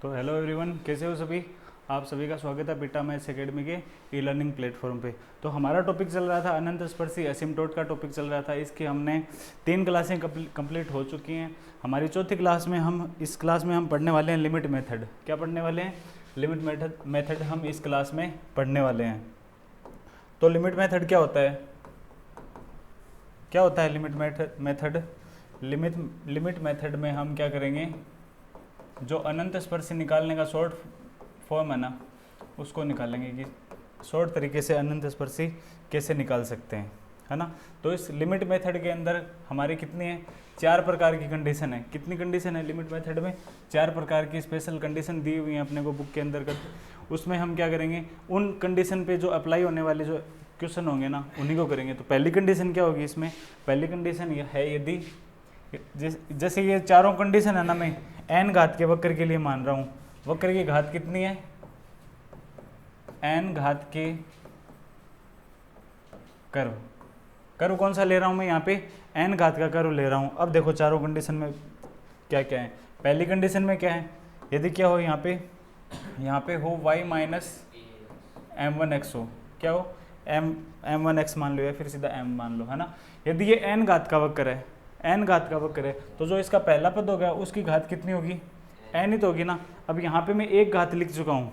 तो hello everyone, कैसे हो सभी। आप सभी का स्वागत है बीटा मैथ्स एकेडमी के ई लर्निंग प्लेटफॉर्म पे। तो हमारा टॉपिक चल रहा था अनंत स्पर्शी एसिम्प्टोट का टॉपिक चल रहा था। इसकी हमने 3 क्लासें कंप्लीट हो चुकी हैं। हमारी चौथी क्लास में इस क्लास में हम पढ़ने वाले हैं लिमिट मेथड। क्या पढ़ने वाले हैं? लिमिट मेथड हम इस क्लास में पढ़ने वाले हैं। तो लिमिट मेथड क्या होता है? क्या होता है लिमिट मेथड? लिमिट मेथड में हम क्या करेंगे, जो अनंत स्पर्शी निकालने का शॉर्ट फॉर्म है ना, उसको निकालेंगे कि शॉर्ट तरीके से अनंत स्पर्शी कैसे निकाल सकते हैं, है ना। तो इस लिमिट मेथड के अंदर हमारी कितनी है? 4 प्रकार की कंडीशन है। कितनी कंडीशन है लिमिट मेथड में? 4 प्रकार की स्पेशल कंडीशन दी हुई है अपने को बुक के अंदर। उसमें हम क्या करेंगे, उन कंडीशन पे जो अप्लाई होने वाले जो क्वेश्चन होंगे ना, उन्हीं को करेंगे। तो पहली कंडीशन क्या होगी इसमें? पहली कंडीशन यह है, यदि जैसे ये चारों कंडीशन है ना, मैं n घात के वक्र के लिए मान रहा हूँ। वक्र की घात कितनी है? n घात के कर्व कौन सा ले रहा हूँ मैं? यहाँ पे n घात का कर्व ले रहा हूँ। अब देखो चारों कंडीशन में क्या क्या है। पहली कंडीशन में क्या है? यदि क्या हो, यहाँ पे हो y माइनस m1x हो, क्या हो m1x मान लो या फिर सीधा m मान लो, है ना। यदि ये n घात का वक्र है, n घात का वक्र है, तो जो इसका पहला पद होगा उसकी घात कितनी होगी? n ही तो होगी ना। अब यहाँ पे मैं एक घात लिख चुका हूँ,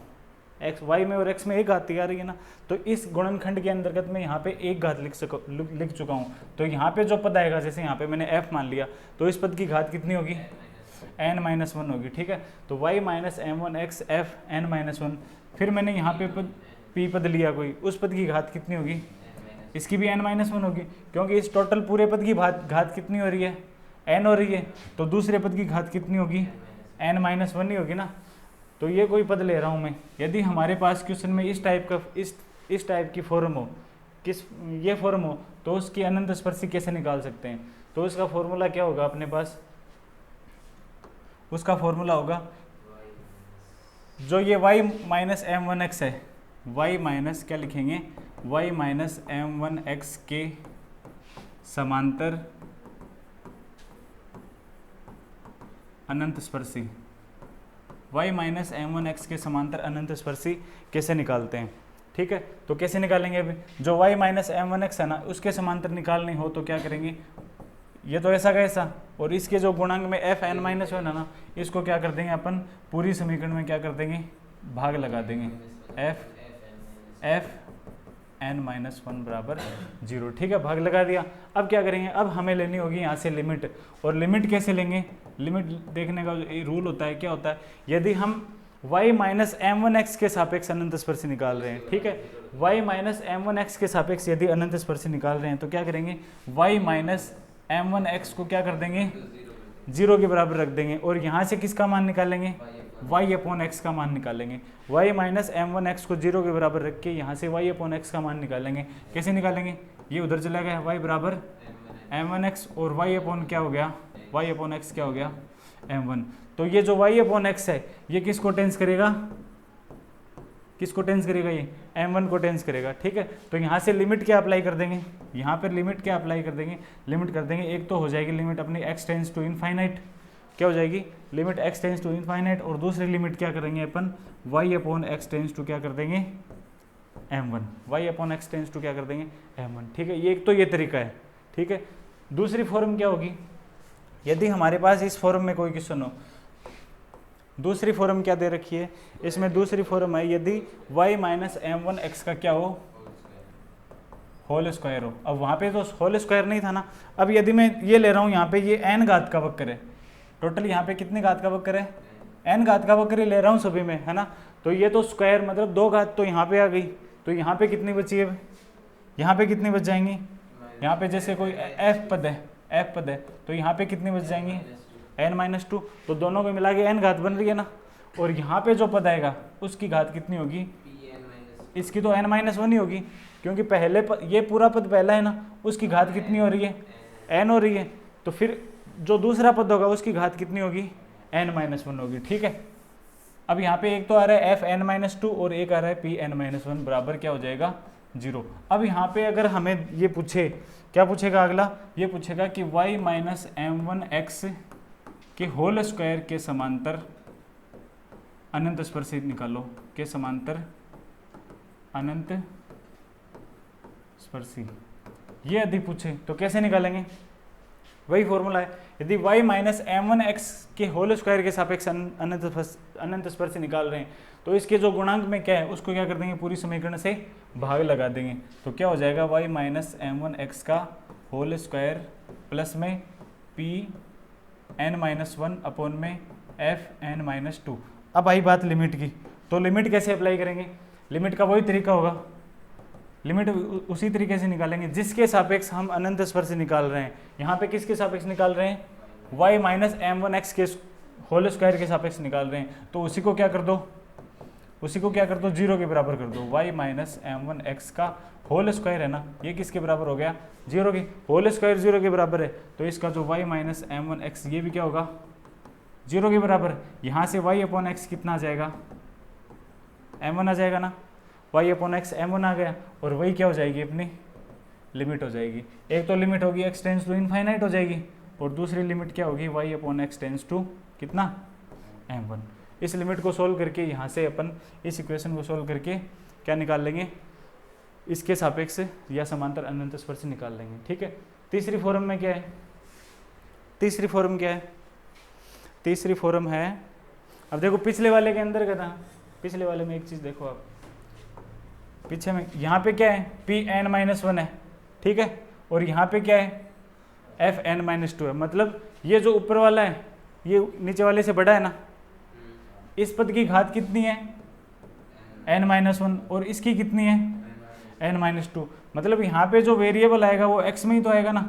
x y में और x में एक घात आ रही है ना, तो इस गुणनखंड के अंतर्गत मैं यहाँ पे एक घात लिख चुका हूँ। तो यहाँ पे जो पद आएगा, जैसे यहाँ पे मैंने f मान लिया, तो इस पद की घात कितनी होगी? n-1 होगी, ठीक है। तो y minus m1x f n-1। फिर मैंने यहाँ पे p पद लिया कोई, उस पद की घात कितनी होगी? इसकी भी n-1 होगी, क्योंकि इस टोटल पूरे पद की घात कितनी हो रही है? n हो रही है। तो दूसरे पद की घात कितनी होगी? n-1 ही होगी ना। तो ये कोई पद ले रहा हूँ मैं। यदि हमारे पास क्वेश्चन में इस टाइप की फॉर्म हो, ये फॉर्म हो, तो उसकी अनंत स्पर्शी कैसे निकाल सकते हैं? तो उसका फॉर्मूला क्या होगा अपने पास? उसका फॉर्मूला होगा, जो ये y माइनस m1x है, y माइनस क्या लिखेंगे? y माइनस m1x के समांतर अनंत स्पर्शी, y माइनस m1x के समांतर अनंत स्पर्शी कैसे निकालते हैं? ठीक है, तो कैसे निकालेंगे? अभी जो y माइनस m1x है ना, उसके समांतर निकालनी हो तो क्या करेंगे? ये तो ऐसा का ऐसा, और इसके जो गुणांक में f n-1 है ना, इसको क्या कर देंगे अपन? पूरी समीकरण में क्या कर देंगे? भाग लगा देंगे। f n-1 बराबर 0, ठीक है, भाग लगा दिया। अब क्या करेंगे? अब हमें लेनी होगी यहाँ से लिमिट। और लिमिट कैसे लेंगे? लिमिट देखने का रूल होता है, क्या होता है? यदि हम y माइनस m1x के सापेक्ष अनंत स्पर्शी निकाल रहे हैं, ठीक है, y माइनस m1x के सापेक्ष यदि अनंत स्पर्शी निकाल रहे हैं, तो क्या करेंगे? y माइनस m1x को क्या कर देंगे? 0 के बराबर रख देंगे। और यहाँ से किसका मान निकालेंगे? y अपॉन x का मान निकालेंगे। y माइनस m1x को 0 के बराबर रख के यहाँ से y अपॉन x का मान निकालेंगे। कैसे निकालेंगे? ये उधर चला गया, y बराबर m1x, और y अपॉन क्या हो गया? y अपॉन x क्या हो गया? m1। तो ये जो y अपॉन x है, ये किसको टेंस करेगा? किसको टेंस करेगा? ये m1 को टेंस करेगा, ठीक है। तो यहाँ से लिमिट क्या अप्लाई कर देंगे? यहाँ पर लिमिट क्या अप्लाई कर देंगे? लिमिट कर देंगे, एक तो हो जाएगी लिमिट अपनी x टेंस टू इनफाइनाइट, क्या हो जाएगी? Limit x tends to infinite. और दूसरी लिमिट क्या करेंगे अपन? y upon x tends to क्या कर देंगे? m1। y upon x tends to क्या कर देंगे? m1, ठीक है। ये एक तो ये तरीका है, ठीक है। दूसरी फॉर्म क्या होगी? यदि हमारे पास इस फॉर्म में कोई क्वेश्चन हो, दूसरी फॉर्म क्या दे रखी है इसमें? दूसरी फॉर्म है, यदि y माइनस m1x का क्या हो? होल स्क्वायर हो। अब वहाँ पे तो होल स्क्वायर नहीं था ना। अब यदि मैं ये ले रहा हूँ, यहाँ पे ये n घात का वक्र है, टोटल यहाँ पे कितने घात का वक्र है? n घात का वक्र ले रहा हूँ सभी में, है ना। तो ये तो स्क्वायर मतलब 2 घात तो यहाँ पे आ गई, तो यहाँ पे कितनी बची है? यहाँ पे कितनी बच जाएंगी? यहाँ पे जैसे कोई f पद है, तो यहाँ पे कितनी बच जाएंगी? n-2। तो दोनों को मिला के n घात बन रही है ना। और यहाँ पे जो पद आएगा उसकी घात कितनी होगी? इसकी तो n-1 ही होगी, क्योंकि पहले ये पूरा पद पहला है ना, उसकी घात कितनी हो रही है? n हो रही है। तो फिर जो दूसरा पद होगा उसकी घात कितनी होगी? n-1 होगी, ठीक है। अब यहाँ पे एक तो आ रहा है f n-2 और एक आ रहा है p n-1 बराबर क्या हो जाएगा? 0। अब यहाँ पे अगर हमें ये पूछे, क्या पूछेगा अगला? ये पूछेगा कि y माइनस m1x के होल स्क्वायर के समांतर अनंत स्पर्शी निकालो के समांतर अनंत स्पर्शी। ये यदि पूछे तो कैसे निकालेंगे, वही फॉर्मूला है। यदि y माइनस m1x के होल स्क्वायर के सापेक्ष अनंत स्पर्शी निकाल रहे हैं तो इसके जो गुणांक में क्या है उसको क्या कर देंगे, पूरी समीकरण से भाग लगा देंगे। तो क्या हो जाएगा, y माइनस m1x का होल स्क्वायर प्लस में Pn-1 अपॉन में Fn-2। अब आई बात लिमिट की, तो लिमिट कैसे अप्लाई करेंगे, लिमिट का वही तरीका होगा, लिमिट उसी तरीके से निकालेंगे जिसके सापेक्ष हम अनंत स्पर्शी निकाल रहे हैं। यहाँ पे किसके सापेक्ष निकाल रहे हैं, y माइनस m1x के होल स्क्वायर के सापेक्ष निकाल रहे हैं। तो उसी को क्या कर दो, उसी को क्या कर दो, 0 के बराबर कर दो। y माइनस m1x का होल स्क्वायर है ना, ये किसके बराबर हो गया, 0 के। होल स्क्वायर 0 के बराबर है तो इसका जो y माइनस m1x ये भी क्या होगा, 0 के बराबर। यहाँ से y अपॉन x कितना आ जाएगा, m1 आ जाएगा ना, y अपॉन एक्स m1 आ गया, और वही क्या हो जाएगी, अपनी लिमिट हो जाएगी। एक तो लिमिट होगी x टेंस टू इनफाइनाइट हो जाएगी, और दूसरी लिमिट क्या होगी, y upon x tends to कितना, m1। इस लिमिट को सोल्व करके यहाँ से अपन इस इक्वेशन को सोल्व करके क्या निकाल लेंगे, इसके सापेक्ष या समांतर अनंत स्पर्शी निकाल लेंगे। ठीक है। तीसरी फॉर्म में क्या है, तीसरी फॉर्म क्या है, तीसरी फॉर्म है, अब देखो पिछले वाले के अंदर क्या था, पिछले वाले में एक चीज़ देखो आप, पीछे में यहाँ पे क्या है, Pn-1 है, ठीक है, और यहाँ पे क्या है, Fn-2 है। मतलब ये जो ऊपर वाला है ये नीचे वाले से बड़ा है ना, इस पद की घात कितनी है, n-1, और इसकी कितनी है, n-2। मतलब यहाँ पे जो वेरिएबल आएगा वो x में ही तो आएगा ना।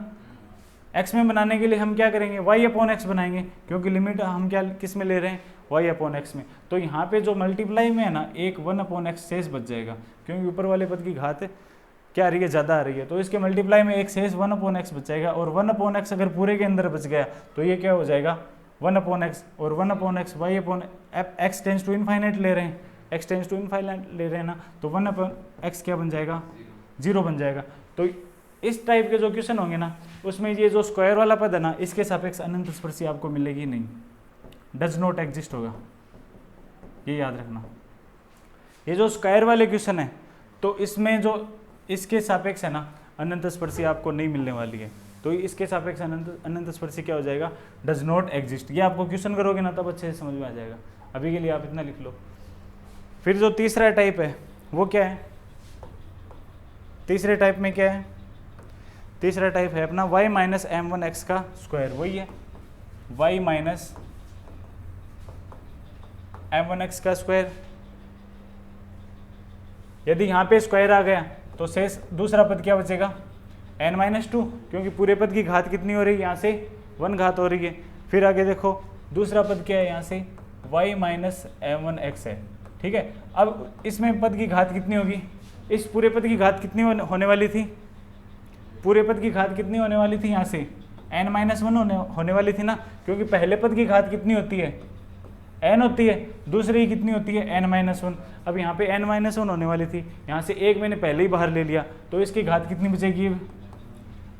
x में बनाने के लिए हम क्या करेंगे, y अपॉन x बनाएंगे, क्योंकि लिमिट हम क्या किस में ले रहे हैं, y अपॉन x में। तो यहाँ पे जो मल्टीप्लाई में है ना, एक 1 अपॉन x शेष बच जाएगा, क्योंकि ऊपर वाले पद की घात क्या आ रही है, ज़्यादा आ रही है। तो इसके मल्टीप्लाई में एक शेष 1 अपॉन x बच जाएगा, और 1 अपॉन x अगर पूरे के अंदर बच गया तो ये क्या हो जाएगा, 1 अपॉन x, और 1 upon x y upon x tends to infinite ले रहे हैं, x टेंस टू इनफाइनाइट ले रहे हैं ना, तो 1 अपॉन x क्या बन जाएगा, 0 बन जाएगा। तो इस टाइप के जो क्वेश्चन होंगे ना, उसमें ये जो स्क्वायर वाला पद है ना, इसके सापेक्ष अनंत स्पर्शी आपको मिलेगी नहीं, डज नॉट एग्जिस्ट होगा, ये याद रखना। ये जो स्क्वायर वाले क्वेश्चन है तो इसमें जो इसके सापेक्ष है ना अनंत स्पर्शी आपको नहीं मिलने वाली है। तो इसके सापेक्ष अनंत स्पर्शी क्या हो जाएगा, डज नॉट एग्जिस्ट। ये आपको क्वेश्चन करोगे ना तब अच्छे से समझ में आ जाएगा। अभी के लिए आप इतना लिख लो। फिर जो तीसरा टाइप है वो क्या है, तीसरे टाइप में क्या है, तीसरा टाइप है अपना y माइनस m1x का स्क्वायर, वही है y माइनस m1x का स्क्वायर। यदि यहाँ पे स्क्वायर आ गया तो शेष दूसरा पद क्या बचेगा, n-2, क्योंकि पूरे पद की घात कितनी हो रही है, यहाँ से 1 घात हो रही है। फिर आगे देखो दूसरा पद क्या है, यहाँ से y माइनस m1x है, ठीक है। अब इसमें पद की घात कितनी होगी, इस पूरे पद की घात कितनी होने वाली थी, पूरे पद की घात कितनी होने वाली थी, यहाँ से n-1 होने वाली थी ना, क्योंकि पहले पद की घात कितनी होती है, n होती है, दूसरी कितनी होती है, n-1। अब यहाँ पे n-1 होने वाली थी, यहाँ से एक मैंने पहले ही बाहर ले लिया, तो इसकी घात कितनी बचेगी,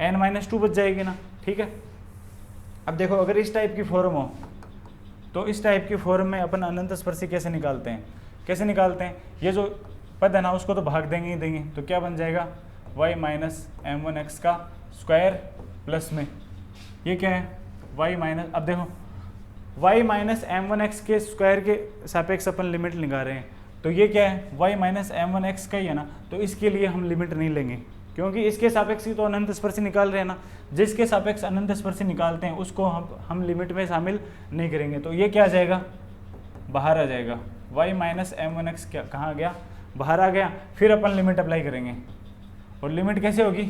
n-2 बच जाएगी ना, ठीक है। अब देखो अगर इस टाइप की फॉर्म हो तो इस टाइप की फॉर्म में अपन अनंत स्पर्शी कैसे निकालते हैं, कैसे निकालते हैं, ये जो पद है ना उसको तो भाग देंगे ही देंगे, तो क्या बन जाएगा, y माइनस m1x का स्क्वायर प्लस में ये क्या है, y माइनस, अब देखो y माइनस m1x के स्क्वायर के सापेक्ष अपन लिमिट लगा रहे हैं, तो ये क्या है, y माइनस m1x का ही है ना, तो इसके लिए हम लिमिट नहीं लेंगे, क्योंकि इसके सापेक्ष ही तो अनंत स्पर्शी निकाल रहे हैं ना। जिसके सापेक्ष अनंत स्पर्शी निकालते हैं उसको हम लिमिट में शामिल नहीं करेंगे, तो ये क्या आ जाएगा, बाहर आ जाएगा, y माइनस m1x क्या कहाँ आ गया, बाहर आ गया। फिर अपन लिमिट अप्लाई करेंगे, और लिमिट कैसे होगी,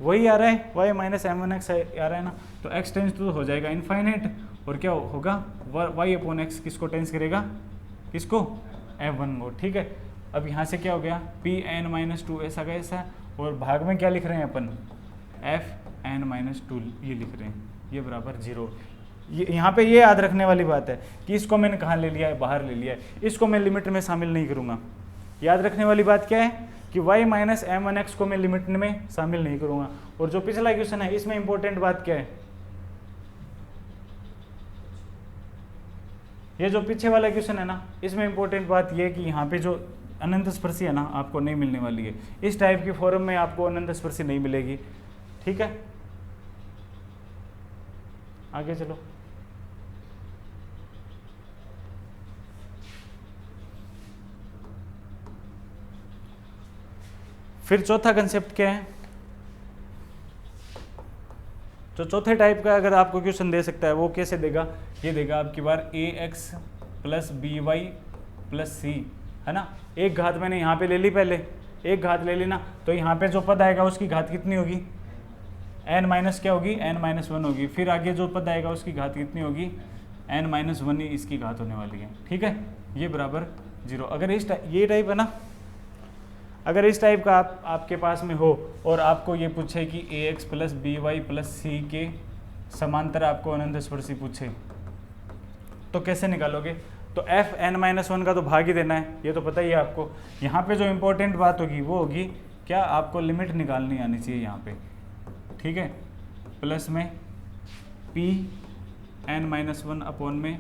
वही आ रहा है, y माइनस m1x आ रहा है ना, तो x टेंस टू हो जाएगा इनफाइनाइट, और क्या होगा, y अपॉन x किसको टेंस करेगा, किसको, m1 को, ठीक है। अब यहाँ से क्या हो गया, Pn-2 ऐसा का ऐसा, और भाग में क्या लिख रहे हैं अपन, Fn-2 ये लिख रहे हैं, ये बराबर 0। यहाँ पे ये याद रखने वाली बात है कि इसको मैंने कहाँ ले लिया है, बाहर ले लिया है, इसको मैं लिमिट में शामिल नहीं करूँगा। याद रखने वाली बात क्या है कि y माइनस m1x को मैं लिमिट में शामिल नहीं करूँगा। और जो पिछला क्वेश्चन है इसमें इंपॉर्टेंट बात क्या है, ये जो पीछे वाला क्वेश्चन है ना, इसमें इंपॉर्टेंट बात ये है कि यहाँ पे जो अनंत स्पर्शी है ना आपको नहीं मिलने वाली है। इस टाइप की फॉर्म में आपको अनंत स्पर्शी नहीं मिलेगी। ठीक है, आगे चलो। फिर चौथा कंसेप्ट क्या है? तो चौथे टाइप का अगर आपको क्वेश्चन दे सकता है वो कैसे देगा? ये देगा आपकी बार a x plus b y plus c, है ना। एक घात मैंने यहाँ पे ले ली, पहले एक घात ले ली ना, तो यहाँ पे जो पद आएगा उसकी घात कितनी होगी? n माइनस क्या होगी? n माइनस 1 होगी। फिर आगे जो पद आएगा उसकी घात कितनी होगी? n माइनस 1 ही इसकी घात होने वाली है। ठीक है, ये बराबर 0। अगर ये टाइप है ना, अगर इस टाइप का आपके पास में हो और आपको ये पूछे कि a x plus b y plus c के समांतर आपको अनंत स्पर्शी पूछे, तो कैसे निकालोगे? तो एफ एन माइनस 1 का तो भाग ही देना है, ये तो पता ही है आपको। यहाँ पे जो इम्पोर्टेंट बात होगी वो होगी क्या? आपको लिमिट निकालनी आनी चाहिए यहाँ पे। ठीक है, प्लस में पी एन माइनस 1 अपॉन में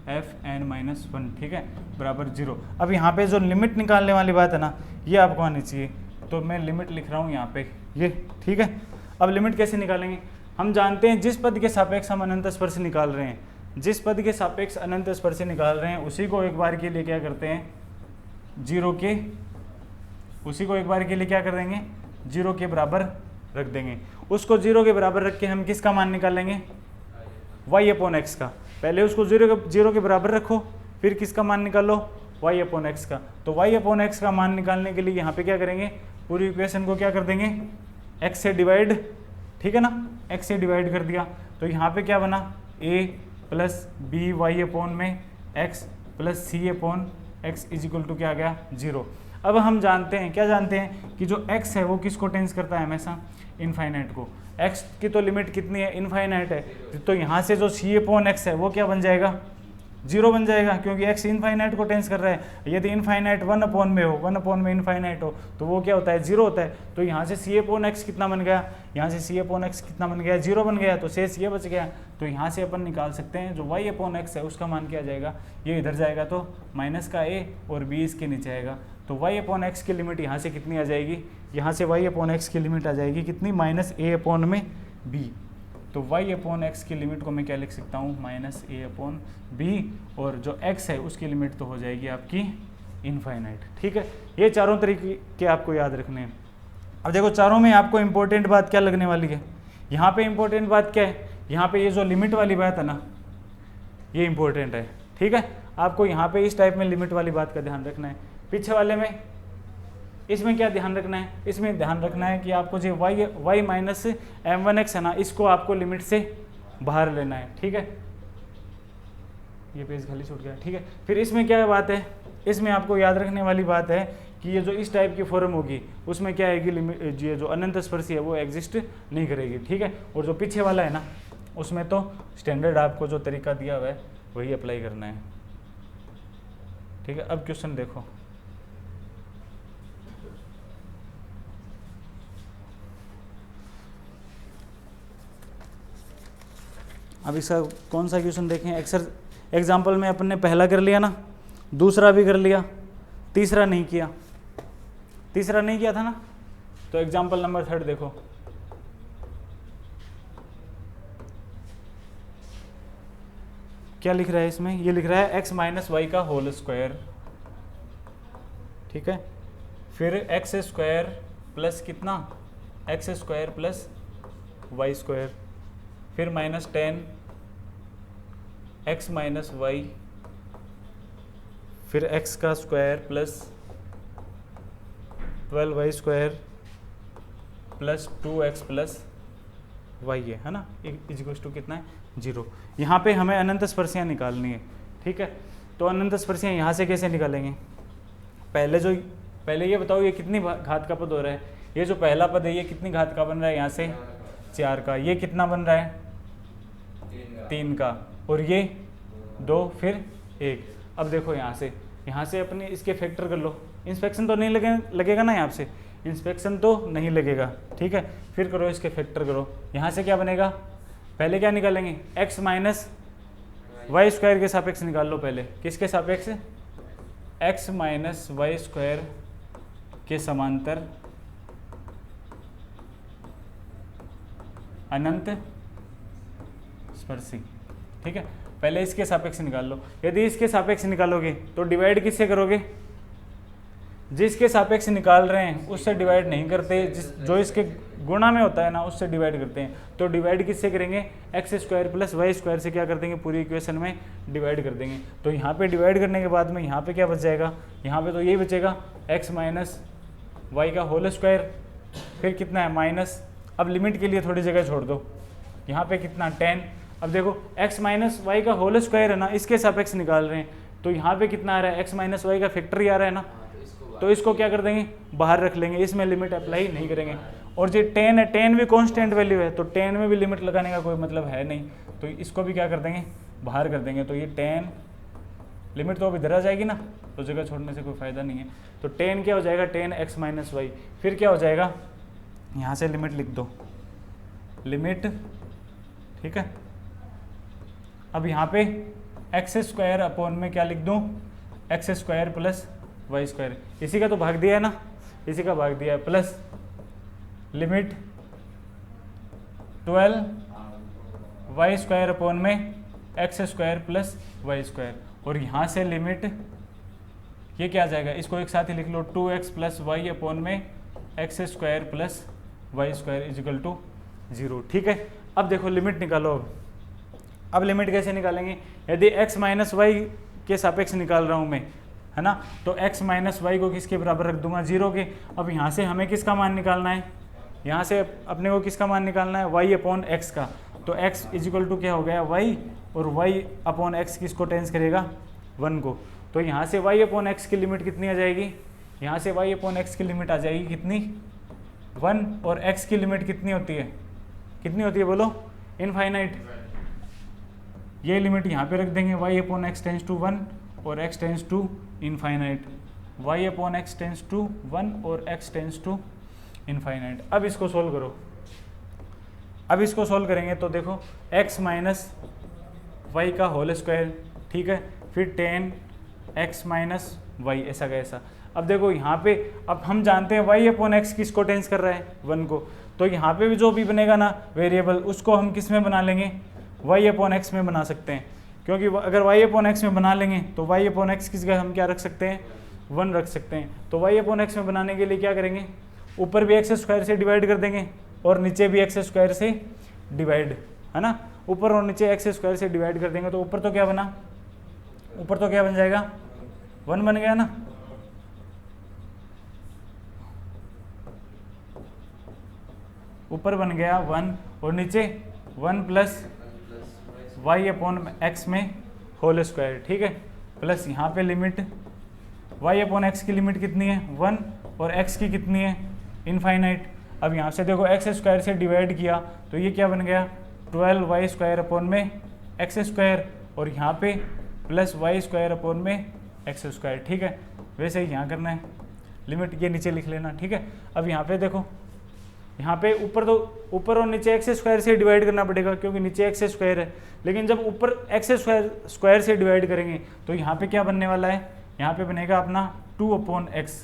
एफ एन माइनस 1, ठीक है, बराबर 0। अब यहाँ पे जो लिमिट निकालने वाली बात है ना, ये आपको आनी चाहिए। तो मैं लिमिट लिख रहा हूँ यहाँ पे ये। ठीक है, अब लिमिट कैसे निकालेंगे? हम जानते हैं जिस पद के सापेक्ष हम अनंत स्पर्श निकाल रहे हैं, जिस पद के सापेक्ष अनंत स्पर्श निकाल रहे हैं उसी को एक बार के लिए क्या करते हैं? 0 के, उसी को एक बार के लिए क्या कर देंगे? 0 के बराबर रख देंगे। उसको 0 के बराबर रख के हम किसका मान निकालेंगे? y अपॉन एक्स का। पहले उसको 0 के बराबर रखो, फिर किसका मान निकालो? y अपॉन एक्स का। तो y अपॉन एक्स का मान निकालने के लिए यहाँ पे क्या करेंगे? पूरी इक्वेशन को क्या कर देंगे? x से डिवाइड, ठीक है ना, x से डिवाइड कर दिया। तो यहाँ पे क्या बना? a plus b y upon में x plus c upon x is equal to क्या आ गया? 0। अब हम जानते हैं, क्या जानते हैं कि जो x है वो किसको टेंस करता है? हमेशा इनफाइनाइट को। x की तो लिमिट कितनी है? इनफाइनाइट है। तो यहाँ से जो c अपॉन एक्स है वो क्या बन जाएगा? 0 बन जाएगा, क्योंकि x इनफाइनाइट को टेंस कर रहा है। यदि इनफाइनाइट 1 अपॉन में हो, 1 अपॉन में इनफाइनाइट हो, तो वो क्या होता है? 0 होता है। तो यहाँ से c अपॉन एक्स कितना बन गया? यहाँ से c अपॉन एक्स कितना बन गया? 0 बन गया। तो शेष ये बच गया। तो यहाँ से अपन निकाल सकते हैं जो y अपॉन एक्स है उसका मान क्या जाएगा? ये इधर जाएगा तो माइनस का a और b इसके नीचे आएगा। तो y अपॉन एक्स की लिमिट यहाँ से कितनी आ जाएगी? यहाँ से y अपॉन एक्स की लिमिट आ जाएगी कितनी? माइनस a अपॉन में b। तो y अपॉन एक्स की लिमिट को मैं क्या लिख सकता हूँ? Minus a upon b। और जो x है उसकी लिमिट तो हो जाएगी आपकी इनफाइनाइट। ठीक है, ये चारों तरीके आपको याद रखने हैं। अब देखो चारों में आपको इंपॉर्टेंट बात क्या लगने वाली है? यहाँ पे इंपॉर्टेंट बात क्या है? यहाँ पे ये जो लिमिट वाली बात है ना, ये इंपॉर्टेंट है। ठीक है, आपको यहाँ पे इस टाइप में लिमिट वाली बात का ध्यान रखना है। पीछे वाले में इसमें क्या ध्यान रखना है? इसमें ध्यान रखना है कि आपको जो y माइनस m1x है ना, इसको आपको लिमिट से बाहर लेना है। ठीक है, ये पेज खाली छूट गया। ठीक है, फिर इसमें क्या बात है? इसमें आपको याद रखने वाली बात है कि ये जो इस टाइप की फॉर्म होगी उसमें क्या है कि लिमिट, ये जो अनंत स्पर्शी है वो एग्जिस्ट नहीं करेगी। ठीक है, और जो पीछे वाला है ना उसमें तो स्टैंडर्ड आपको जो तरीका दिया हुआ है वही अप्लाई करना है। ठीक है, अब क्वेश्चन देखो। अब इसका कौन सा क्वेश्चन देखें? एग्जाम्पल में अपन ने पहला कर लिया ना, दूसरा भी कर लिया, तीसरा नहीं किया। तीसरा नहीं किया था ना, तो एग्जाम्पल नंबर 3 देखो। क्या लिख रहा है इसमें? ये लिख रहा है x माइनस वाई का होल स्क्वायर। ठीक है, फिर एक्स स्क्वायर प्लस कितना? X square plus y square, फिर माइनस 10 एक्स माइनस वाई, फिर एक्स का square plus 12y square plus 2x plus y है ना, इज इक्वल्स टू कितना है? 0। यहाँ पे हमें अनंत स्पर्शियाँ निकालनी है। ठीक है, तो अनंत स्पर्शियाँ यहाँ से कैसे निकालेंगे? पहले ये बताओ ये कितनी घात का पद हो रहा है? ये जो पहला पद है ये कितनी घात का बन रहा है? यहाँ से 4 का। ये कितना बन रहा है? 3 का। और ये 2 फिर 1। अब देखो यहाँ से अपने इसके फैक्टर कर लो। इंस्पेक्शन तो नहीं लगेगा ना, यहाँ से इंस्पेक्शन तो नहीं लगेगा। ठीक है, फिर करो इसके फैक्टर करो। यहाँ से क्या बनेगा? पहले क्या निकालेंगे? x माइनस वाई स्क्वायर के सापेक्ष निकाल लो पहले। किसके सापेक्ष? एक्स माइनस वाई स्क्वायर के समांतर अनंत स्पर्शी। ठीक है, पहले इसके सापेक्ष निकाल लो। यदि इसके सापेक्ष निकालोगे तो डिवाइड किससे करोगे? जिसके सापेक्ष निकाल रहे हैं उससे डिवाइड नहीं करते, जो इसके गुणा में होता है ना उससे डिवाइड करते हैं। तो डिवाइड किससे करेंगे? X square plus y square से क्या कर देंगे? पूरी इक्वेशन में डिवाइड कर देंगे। तो यहाँ पे डिवाइड करने के बाद में यहाँ पे क्या बच जाएगा? यहाँ पे तो यही बचेगा एक्स माइनस वाई का होल स्क्वायर, फिर कितना है माइनस। अब लिमिट के लिए थोड़ी जगह छोड़ दो, यहाँ पे कितना 10। अब देखो x माइनस वाई का होल स्क्वायर है ना, इसके सापेक्ष निकाल रहे हैं, तो यहाँ पे कितना आ रहा है? x माइनस वाई का फैक्टर ही आ रहा है ना, तो इसको क्या कर देंगे? बाहर रख लेंगे, इसमें लिमिट अप्लाई नहीं करेंगे। और जो 10 है, 10 भी कांस्टेंट वैल्यू है, तो 10 में भी लिमिट लगाने का कोई मतलब है नहीं, तो इसको भी क्या कर देंगे? बाहर कर देंगे। तो ये 10 लिमिट तो अब इधर आ जाएगी ना, तो जगह छोड़ने से कोई फ़ायदा नहीं है। तो 10 क्या हो जाएगा? 10 x माइनस वाई। फिर क्या हो जाएगा? यहाँ से लिमिट लिख दो, लिमिट। ठीक है, अब यहाँ पे एक्स स्क्वायर अपॉन में क्या लिख दूँ? X square plus y square. इसी का तो भाग दिया है ना, इसी का भाग दिया है, plus limit 12 y square upon में x square plus y square. और यहाँ से लिमिट ये क्या आ जाएगा? इसको एक साथ ही लिख लो, 2x प्लस वाई अपॉन में x square plus y square is equal to 0। ठीक है, अब देखो लिमिट निकालो। अब लिमिट कैसे निकालेंगे? यदि x माइनस वाई के सापेक्ष निकाल रहा हूँ मैं, है ना, तो x माइनस वाई को किसके बराबर रख दूंगा? 0 के। अब यहाँ से हमें किसका मान निकालना है? यहाँ से अपने को किसका मान निकालना है? y अपॉन एक्स का। तो x इजिकल टू क्या हो गया? y, और y अपॉन एक्स किसको टेंस करेगा? 1 को। तो यहाँ से y अपॉन एक्स की लिमिट कितनी आ जाएगी? यहाँ से y अपॉन एक्स की लिमिट आ जाएगी कितनी? 1। और x की लिमिट कितनी होती है? कितनी होती है बोलो? इनफाइनाइट। ये लिमिट यहाँ पे रख देंगे, y upon x tends to 1 और x tends to infinite. y upon x tends to 1 और x टेंस टू इनफाइनाइट। अब इसको सोल्व करो। अब इसको सोल्व करेंगे तो देखो x माइनस वाई का होल स्क्वायर, ठीक है, फिर 10x माइनस वाई, ऐसा का ऐसा। अब देखो यहाँ पे, अब हम जानते हैं y अपॉन एक्स किसको टेंस कर रहा है? 1 को। तो यहाँ पे भी जो भी बनेगा ना वेरिएबल, उसको हम किस में बना लेंगे? y अपॉन एक्स में बना सकते हैं, क्योंकि अगर y अपॉन एक्स में बना लेंगे तो y अपॉन एक्स की जगह हम क्या रख सकते हैं? 1 रख सकते हैं। तो y अपॉन एक्स में बनाने के लिए क्या करेंगे? ऊपर भी एक्स स्क्वायर से डिवाइड कर देंगे और नीचे भी एक्स स्क्वायर से डिवाइड, है ना, ऊपर और नीचे एक्स स्क्वायर से डिवाइड कर देंगे। तो ऊपर तो क्या बना? ऊपर तो क्या बन जाएगा? 1 बन गया ना। ऊपर बन गया 1 और नीचे 1 प्लस वाई अपॉन एक्स में होल स्क्वायर, ठीक है, प्लस यहाँ पे लिमिट y अपॉन एक्स की लिमिट कितनी है? 1 और x की कितनी है? इनफाइनाइट। अब यहाँ से देखो एक्स स्क्वायर से डिवाइड किया तो ये क्या बन गया? 12y स्क्वायर अपॉन में एक्स स्क्वायर, और यहाँ पे प्लस वाई स्क्वायर अपॉन में एक्स स्क्वायर, ठीक है। वैसे ही यहाँ करना है, लिमिट ये नीचे लिख लेना, ठीक है। अब यहाँ पे देखो, यहाँ पे ऊपर और नीचे एक्स स्क्वायर से डिवाइड करना पड़ेगा क्योंकि नीचे एक्स स्क्वायर है, लेकिन जब ऊपर एक्स स्क्वायर से डिवाइड करेंगे तो यहाँ पे क्या बनने वाला है? यहाँ पे बनेगा अपना 2 अपॉन एक्स।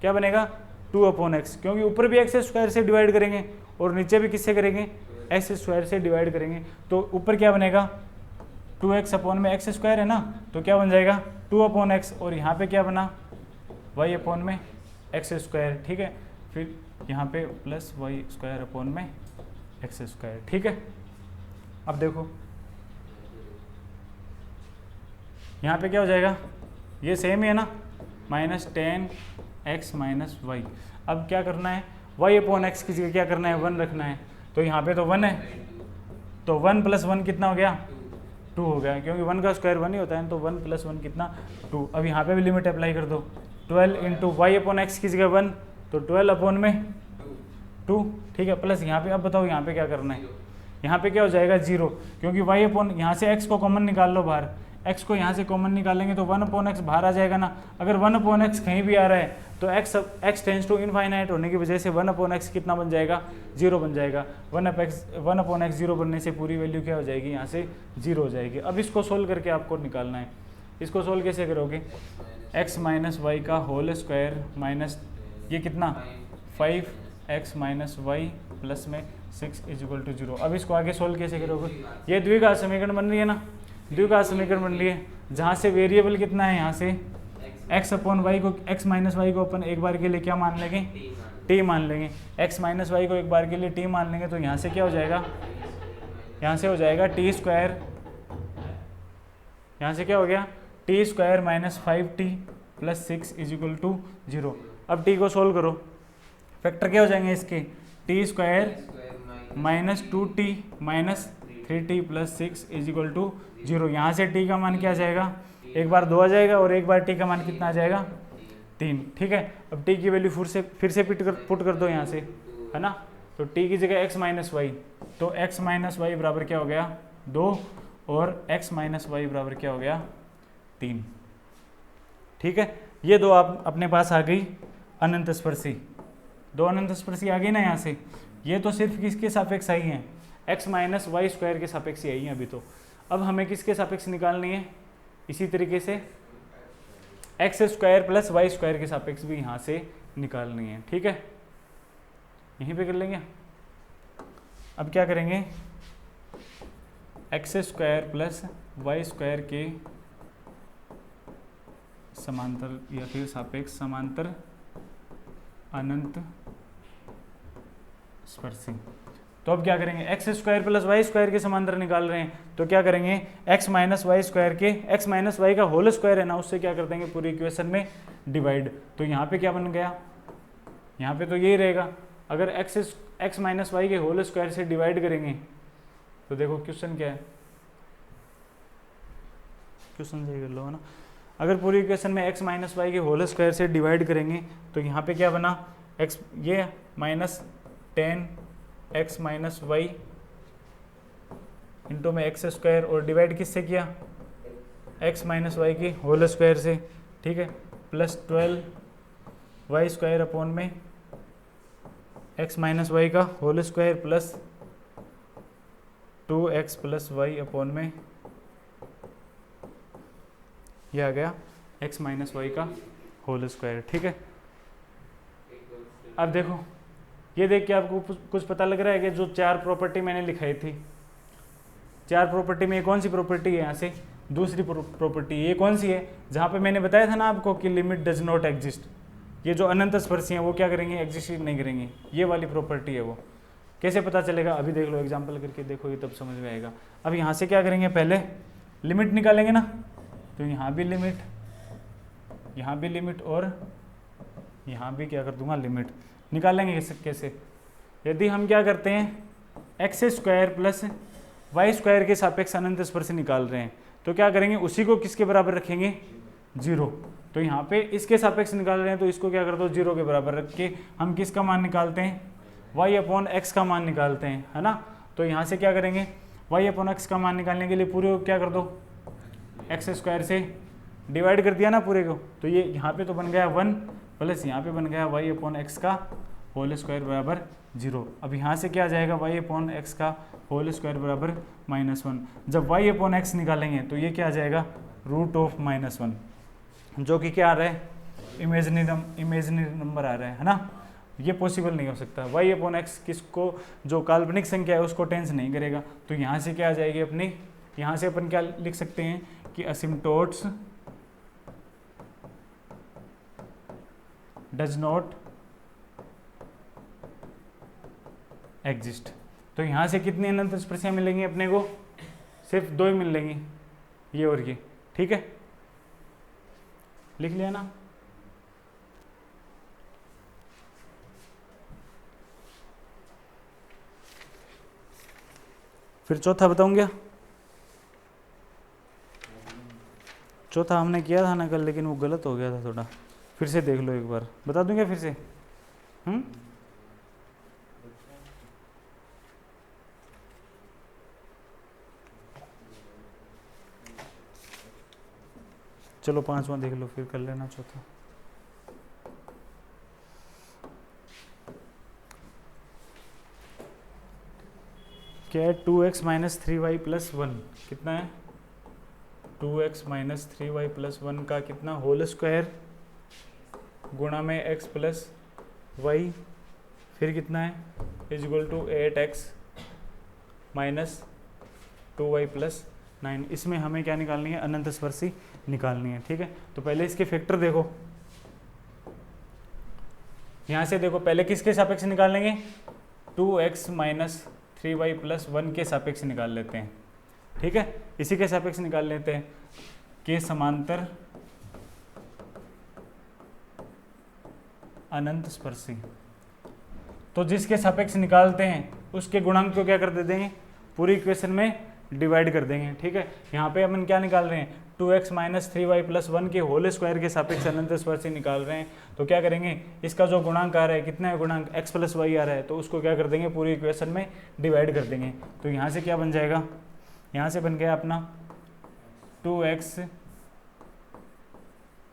क्या बनेगा? 2 अपॉन एक्स, क्योंकि ऊपर भी एक्स स्क्वायर से डिवाइड करेंगे और नीचे भी किससे करेंगे? एक्स स्क्वायर से डिवाइड करेंगे। तो ऊपर क्या बनेगा? 2x अपॉन में एक्स स्क्वायर है ना, तो क्या बन जाएगा? 2 अपॉन एक्स, और यहाँ पे क्या बना? y अपॉन में एक्स स्क्वायर, ठीक है, फिर यहाँ पे प्लस वाई स्क्वायर अपॉन में एक्स स्क्वायर, ठीक है। अब देखो यहाँ पे क्या हो जाएगा? ये सेम ही है ना, -10x माइनस वाई। अब क्या करना है? y अपॉन एक्स की जगह क्या करना है? 1 रखना है। तो यहाँ पे तो 1 है, तो 1 + 1 कितना हो गया? 2 हो गया, क्योंकि 1 का स्क्वायर 1 ही होता है, तो 1 + 1 कितना? 2। अब यहाँ पे भी लिमिट अप्लाई कर दो, 12 × y अपॉन एक्स की जगह 1, तो 12 अपॉन में 2, ठीक है, प्लस यहाँ पे। अब बताओ यहाँ पे क्या करना है? यहाँ पे क्या हो जाएगा? 0, क्योंकि y अपॉन, यहाँ से x को कॉमन निकाल लो बाहर, x को यहाँ से कॉमन निकालेंगे तो 1/x बाहर आ जाएगा ना। अगर 1/x कहीं भी आ रहा है तो x टेंस टू इनफाइनाइट होने की वजह से 1/x कितना बन जाएगा, 0 बन जाएगा। 1/x 0 बनने से पूरी वैल्यू क्या हो जाएगी, यहाँ से 0 हो जाएगी। अब इसको सोल्व करके आपको निकालना है। इसको सोल्व कैसे करोगे, x माइनस वाई का होल स्क्वायर माइनस ये कितना 5x माइनस वाई प्लस में 6 इजिकल टू 0। अब इसको आगे सोल्व कैसे करोगे, ये द्विघात समीकरण बन रही है ना, द्विघात समीकरण बन रही है जहाँ से वेरिएबल कितना है, यहाँ से x अपॉन वाई को x माइनस वाई को अपन एक बार के लिए क्या मान लेंगे, t मान लेंगे। x माइनस वाई को एक बार के लिए t मान लेंगे तो यहाँ से क्या हो जाएगा, यहाँ से हो जाएगा टी स्क्वायर, यहाँ से क्या हो गया t square minus 5t plus 6 is equal to 0। अब t को सोल्व करो, फैक्टर क्या हो जाएंगे इसके, t square minus 2t minus 3t plus 6 is equal to 0। यहाँ से t का मान क्या आ जाएगा, एक बार 2 आ जाएगा और एक बार t का मान कितना आ जाएगा, 3। ठीक है, अब t की वैल्यू फिर से पुट कर दो यहाँ से, है ना। तो t की जगह x माइनस वाई, तो x माइनस वाई बराबर क्या हो गया 2 और x माइनस वाई बराबर क्या हो गया 3। ठीक है, ये दो आप अपने पास आ गई अनंत स्पर्शी, दो अनंत स्पर्शी आ गई ना यहाँ से। ये तो सिर्फ किसके सापेक्ष आई हैं, x माइनस वाई स्क्वायर के सापेक्ष आई हैं अभी तो। अब हमें किसके सापेक्ष निकालनी है, इसी तरीके से x square plus y square के सापेक्ष भी यहाँ से निकालनी है। ठीक है, यहीं पे कर लेंगे। अब क्या करेंगे, x square plus y square के समांतर या फिर सापेक्ष समांतर अनंत स्पर्शी। तो अब क्या करेंगे, x square plus y square के समांतर निकाल रहे हैं तो क्या करेंगे, एक्स माइनस वाई स्क्वायर के एक्स माइनस वाई का होल स्क्वायर है ना, उससे क्या कर देंगे पूरी इक्वेशन में डिवाइड। तो यहाँ पे क्या बन गया, यहाँ पे तो यही रहेगा। अगर एक्स माइनस वाई के होल स्क्वायर से डिवाइड करेंगे तो देखो क्वेश्चन क्या है, क्वेश्चन सही कर लो, है ना। अगर पूरी इक्वेशन में एक्स माइनस वाई के होल स्क्वायर से डिवाइड करेंगे तो यहाँ पे क्या बना, एक्स ये माइनस 10x माइनस वाई इंटू में एक्स स्क्वायर और डिवाइड किससे किया, x माइनस वाई की होल स्क्वायर से। ठीक है, प्लस 12 वाई स्क्वायर अपॉन में x माइनस वाई का whole square plus 2x plus y upon में यह आ गया x माइनस वाई का होल स्क्वायर। ठीक है, अब देखो ये देख के आपको कुछ पता लग रहा है कि जो 4 प्रॉपर्टी मैंने लिखाई थी, 4 प्रॉपर्टी में ये कौन सी प्रॉपर्टी है, यहाँ से दूसरी प्रॉपर्टी ये कौन सी है, जहाँ पे मैंने बताया था ना आपको कि लिमिट डज नॉट एग्जिस्ट। ये जो अनंत स्पर्शी हैं वो क्या करेंगे, एग्जिस्ट नहीं करेंगे, ये वाली प्रॉपर्टी है वो। कैसे पता चलेगा, अभी देख लो, एग्जाम्पल करके देखोगे तब समझ में आएगा। अब यहाँ से क्या करेंगे, पहले लिमिट निकालेंगे ना, तो यहाँ भी लिमिट, यहाँ भी लिमिट और यहाँ भी क्या कर दूंगा लिमिट। निकालेंगे कैसे, यदि हम क्या करते हैं x square plus y square के सापेक्ष अनंत स्पर्शी निकाल रहे हैं तो क्या करेंगे, उसी को किसके बराबर रखेंगे, 0। तो यहाँ पे इसके सापेक्ष निकाल रहे हैं तो इसको क्या कर दो 0 के बराबर रख के हम किसका मान निकालते हैं, y अपॉन एक्स का मान निकालते हैं, है ना। तो यहाँ से क्या करेंगे, y अपॉन एक्स का मान निकालने के लिए पूरे को क्या कर दो, एक्स स्क्वायर से डिवाइड कर दिया ना पूरे को, तो ये यहाँ पे तो बन गया 1 प्लस यहाँ पे बन गया y अपॉन एक्स का होल स्क्वायर बराबर 0। अब यहाँ से क्या आ जाएगा, y अपॉन एक्स का होल स्क्वायर बराबर -1। जब y अपॉन एक्स निकालेंगे तो ये क्या आ जाएगा, √-1, जो कि क्या आ रहा है, इमेजिनरी नंबर आ रहा है ना। ये पॉसिबल नहीं हो सकता, y अपॉन एक्स किसको, जो काल्पनिक संख्या है उसको टेंस नहीं करेगा। तो यहाँ से क्या आ जाएगी अपनी, यहाँ से अपन क्या लिख सकते हैं कि असिम्प्टोट्स डज नॉट एग्जिस्ट। तो यहाँ से कितनी अनंत स्पर्शियाँ मिलेंगी अपने को, सिर्फ 2 ही मिलेंगी, ये और ये। ठीक है, लिख लिया ना। फिर चौथा बताऊंगा, चौथा हमने किया था ना कल, लेकिन वो गलत हो गया था थोड़ा, फिर से देख लो एक बार, बता दूंगा फिर से। चलो पांचवा देख लो फिर कर लेना चौथा। क्या है 2x माइनस 3y प्लस 1 कितना है 2x माइनस 3y प्लस 1 का कितना होल स्क्वायर गुणा में x प्लस वाई फिर कितना है is equal to 8x minus 2y plus 9। इसमें हमें क्या निकालनी है अनंत स्पर्शी निकालनी है। ठीक है, तो पहले इसके फैक्टर देखो, यहाँ से देखो पहले किसके सापेक्ष निकाल लेंगे 2x माइनस 3y प्लस 1 के सापेक्ष निकाल लेते हैं। ठीक है, इसी के सापेक्ष निकाल लेते हैं के समांतर अनंत स्पर्शी। तो जिसके सापेक्ष निकालते हैं उसके गुणांक को क्या कर देते हैं पूरी इक्वेशन में डिवाइड कर देंगे। ठीक है, यहाँ पे अपन क्या निकाल रहे हैं 2x माइनस 3y प्लस 1 के होल स्क्वायर के सापेक्ष अनंत स्पर्शी निकाल रहे हैं। तो क्या करेंगे इसका जो गुणांक आ रहा है कितना है गुणांक x प्लस वाई आ रहा है, तो उसको क्या कर देंगे पूरी इक्वेशन में डिवाइड कर देंगे। तो यहाँ से क्या बन जाएगा, यहाँ से बन गया अपना 2x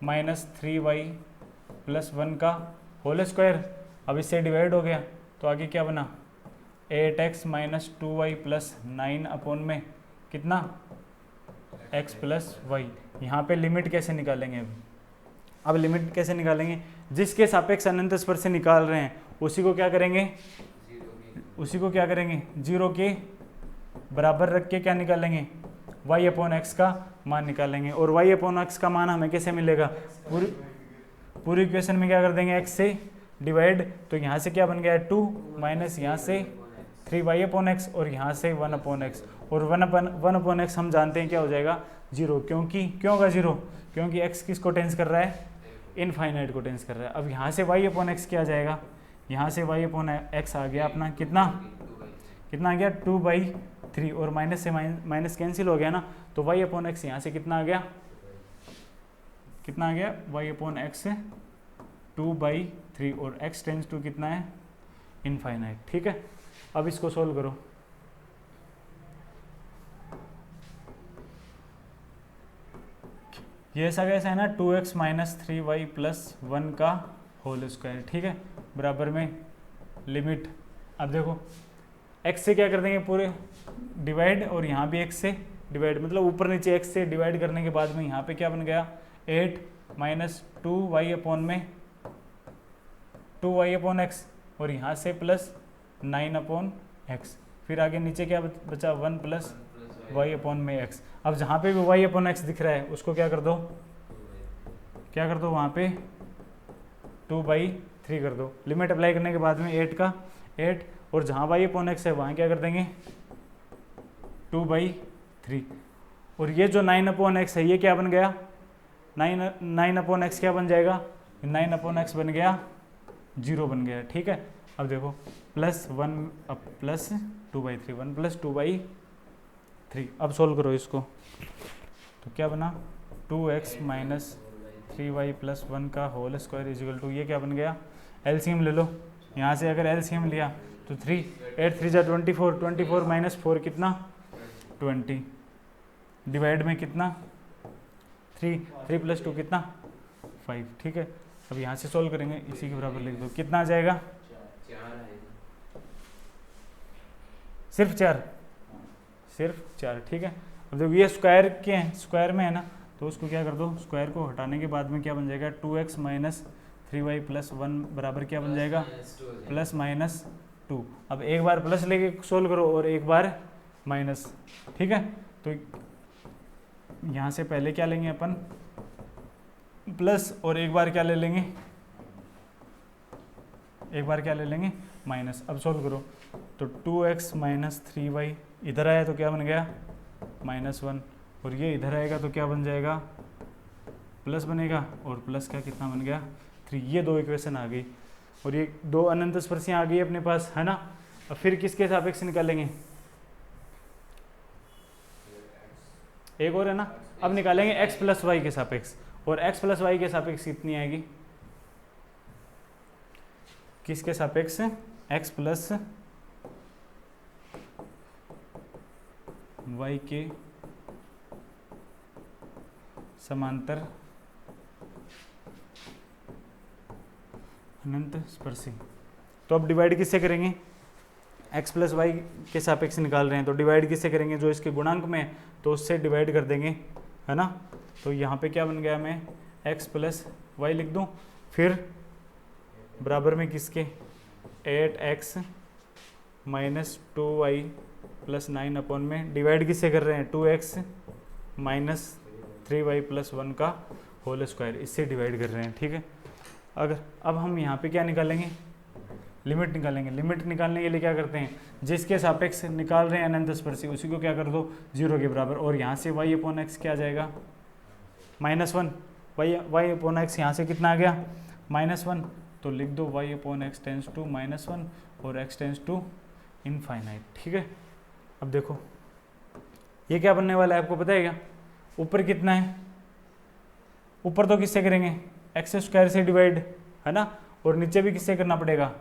माइनस 3y प्लस 1 का होल स्क्वायर। अब इससे डिवाइड हो गया तो आगे क्या बना 8x minus 2y plus 9 upon में कितना x प्लस वाई। यहाँ पे लिमिट कैसे निकालेंगे अब लिमिट कैसे निकालेंगे जिसके सापेक्ष अनंत स्पर्शी निकाल रहे हैं उसी को क्या करेंगे जीरो के बराबर रख के क्या निकालेंगे y अपॉन एक्स का मान निकालेंगे। और y अपॉन एक्स का मान हमें कैसे मिलेगा पूरी इक्वेशन में क्या कर देंगे x से डिवाइड। तो यहाँ से क्या बन गया 2 माइनस यहाँ से 3y अपॉन एक्स और यहाँ से 1 अपॉन एक्स। और 1 अपॉन एक्स हम जानते हैं क्या हो जाएगा 0, क्यों होगा 0 क्योंकि x किसको टेंस कर रहा है इनफाइनाइट को टेंस कर रहा है। अब यहाँ से y अपॉन एक्स क्या आ जाएगा, यहाँ से y अपॉन एक्स आ गया अपना कितना आ गया 2/3 और माइनस से माइनस कैंसिल हो गया ना, तो y अपॉन एक्स यहाँ से कितना आ गया y अपॉन एक्स 2/3 और x टेंस टू कितना है इनफाइनाइट। ठीक है, अब इसको सोल्व करो। ये ऐसा कैसा है ना 2x माइनस 3y प्लस 1 का होल स्क्वायर। ठीक है, बराबर में लिमिट। अब देखो x से क्या कर देंगे पूरे डिवाइड और यहाँ भी x से डिवाइड, मतलब ऊपर नीचे x से डिवाइड करने के बाद में यहाँ पे क्या बन गया 8 माइनस 2y अपॉन में 2y अपॉन एक्स और यहाँ से प्लस 9 अपॉन एक्स। फिर आगे नीचे क्या बचा 1 प्लस y अपॉन में x। अब जहाँ पे भी y अपॉन एक्स दिख रहा है उसको क्या कर दो वहाँ पे 2/3 कर दो। लिमिट अप्लाई करने के बाद में 8 का 8 और जहाँ y अपॉन एक्स है वहाँ क्या कर देंगे 2/3। और ये जो 9 अपॉन एक्स है ये क्या बन गया 9 अपॉन एक्स क्या बन जाएगा 9 अपॉन एक्स बन गया 0 बन गया। ठीक है, अब देखो प्लस 1 प्लस 2/3 1 प्लस 2/3। अब सोल्व करो इसको तो क्या बना 2x माइनस 3y प्लस 1 का whole square is equal to ये क्या बन गया एलसीएम ले लो। यहाँ से अगर एलसीएम लिया तो 3 8 3 जा 24 माइनस 4 कितना 20 डिवाइड में कितना 3 प्लस 2 कितना 5। ठीक है, अब यहाँ से सोल्व करेंगे इसी के बराबर लिख दो कितना आ जाएगा सिर्फ 4। ठीक है, अब जब ये स्क्वायर में है ना तो उसको क्या कर दो स्क्वायर को हटाने के बाद में क्या बन जाएगा 2x माइनस 3y प्लस 1 बराबर क्या बन जाएगा प्लस माइनस 2। अब एक बार प्लस लेके सोल्व करो और एक बार माइनस। ठीक है, तो यहाँ से पहले क्या लेंगे अपन प्लस और एक बार क्या ले लेंगे माइनस। अब सोल्व करो तो 2x माइनस 3y इधर आया तो क्या बन गया -1 और ये इधर आएगा तो क्या बन जाएगा प्लस बनेगा और प्लस का कितना बन गया 3। ये दो इक्वेशन आ गई और ये दो अनंत स्पर्शियाँ आ गई अपने पास है ना। अब फिर किसके सापेक्ष निकालेंगे एक और है ना, अब निकालेंगे x प्लस वाई के सापेक्ष। और x प्लस वाई के सापेक्ष कितनी आएगी किसके सापेक्ष x प्लस वाई के समांतर अनंत स्पर्शी। तो अब डिवाइड किससे करेंगे, x प्लस वाई के सापेक्ष निकाल रहे हैं तो डिवाइड किससे करेंगे, जो इसके गुणांक में है तो उससे डिवाइड कर देंगे, है ना। तो यहाँ पे क्या बन गया, मैं x प्लस वाई लिख दूँ, फिर बराबर में किसके 8x minus 2y plus 9 upon में डिवाइड किससे कर रहे हैं 2x माइनस 3y प्लस 1 का होल स्क्वायर, इससे डिवाइड कर रहे हैं, ठीक है। अगर अब हम यहाँ पे क्या निकालेंगे, लिमिट निकालेंगे। लिमिट निकालने के लिए क्या करते हैं, जिसके सापेक्ष निकाल रहे हैं अनंत स्पर्शी उसी को क्या कर दो 0 के बराबर, और यहाँ से y अपॉन एक्स क्या आ जाएगा -1, y अपॉन एक्स यहाँ से कितना आ गया -1, तो लिख दो y upon x tends to -1 और x टेंस टू इनफाइनाइट, ठीक है। अब देखो ये क्या बनने वाला है आपको पता है क्या, ऊपर कितना है, ऊपर तो किससे करेंगे एक्स स्क्वायर से डिवाइड, है ना, और नीचे भी किससे करना पड़ेगा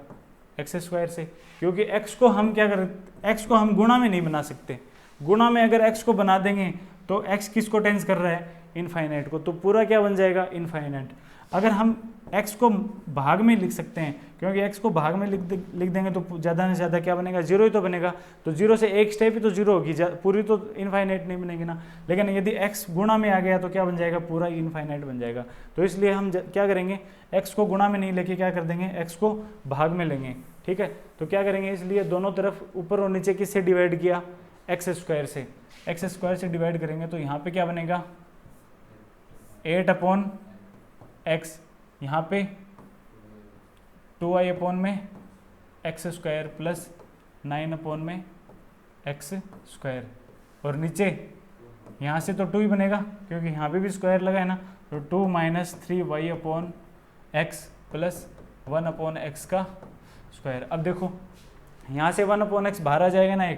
एक्स स्क्वायर से, क्योंकि x को हम क्या कर, x को हम गुणा में नहीं बना सकते, गुणा में अगर x को बना देंगे तो x किसको टेंस कर रहा है इनफाइनाइट को, तो पूरा क्या बन जाएगा इनफाइनाइट। अगर हम x को भाग में लिख सकते हैं, क्योंकि x को भाग में लिख देंगे तो ज़्यादा से ज़्यादा क्या बनेगा 0 ही तो बनेगा, तो 0 से एक स्टेप ही तो 0 होगी, पूरी तो इनफाइनाइट नहीं बनेगी ना। लेकिन यदि x गुणा में आ गया तो क्या बन जाएगा, पूरा इनफाइनाइट बन जाएगा। तो इसलिए हम क्या करेंगे, x को गुणा में नहीं लेके क्या कर देंगे, x को भाग में लेंगे, ठीक है। तो क्या करेंगे, इसलिए दोनों तरफ ऊपर और नीचे किससे डिवाइड किया एक्स स्क्वायर से, एक्स स्क्वायर से डिवाइड करेंगे तो यहाँ पे क्या बनेगा 8 अपॉन एक्स, यहाँ पे 2y अपॉन में एक्स स्क्वायर प्लस 9 अपॉन में एक्स स्क्वायर, और नीचे यहाँ से तो 2 ही बनेगा क्योंकि यहाँ पे भी स्क्वायर लगा है ना, तो 2 minus 3y upon x plus 1 upon x का स्क्वायर। अब देखो यहाँ से 1 अपॉन एक्स बाहर आ जाएगा ना,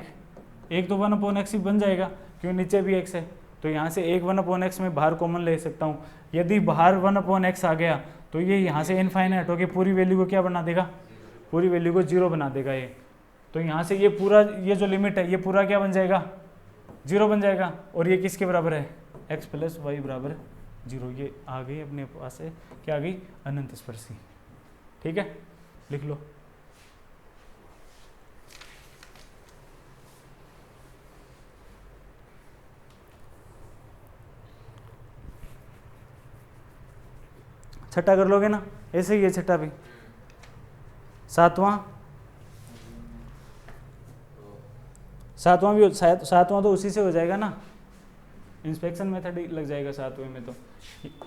एक तो 1 अपॉन एक्स ही बन जाएगा क्योंकि नीचे भी एक्स है, तो यहाँ से एक 1 अपॉन एक्स में बाहर कॉमन ले सकता हूँ। यदि बाहर 1 अपॉन एक्स आ गया तो ये यहाँ से इनफाइनाइट होकर पूरी वैल्यू को क्या बना देगा, पूरी वैल्यू को 0 बना देगा ये। तो यहाँ से ये पूरा, ये जो लिमिट है ये पूरा क्या बन जाएगा 0 बन जाएगा, और ये किसके बराबर है x प्लस वाई बराबर 0। ये आ गई अपने पास है, क्या आ गई अनंत स्पर्शी, ठीक है, लिख लो। छठा कर लोगे ना, ऐसे ही है छठा भी। सातवां भी, सातवां तो उसी से हो जाएगा ना, इंस्पेक्शन मेथड ही लग जाएगा सातवें में। तो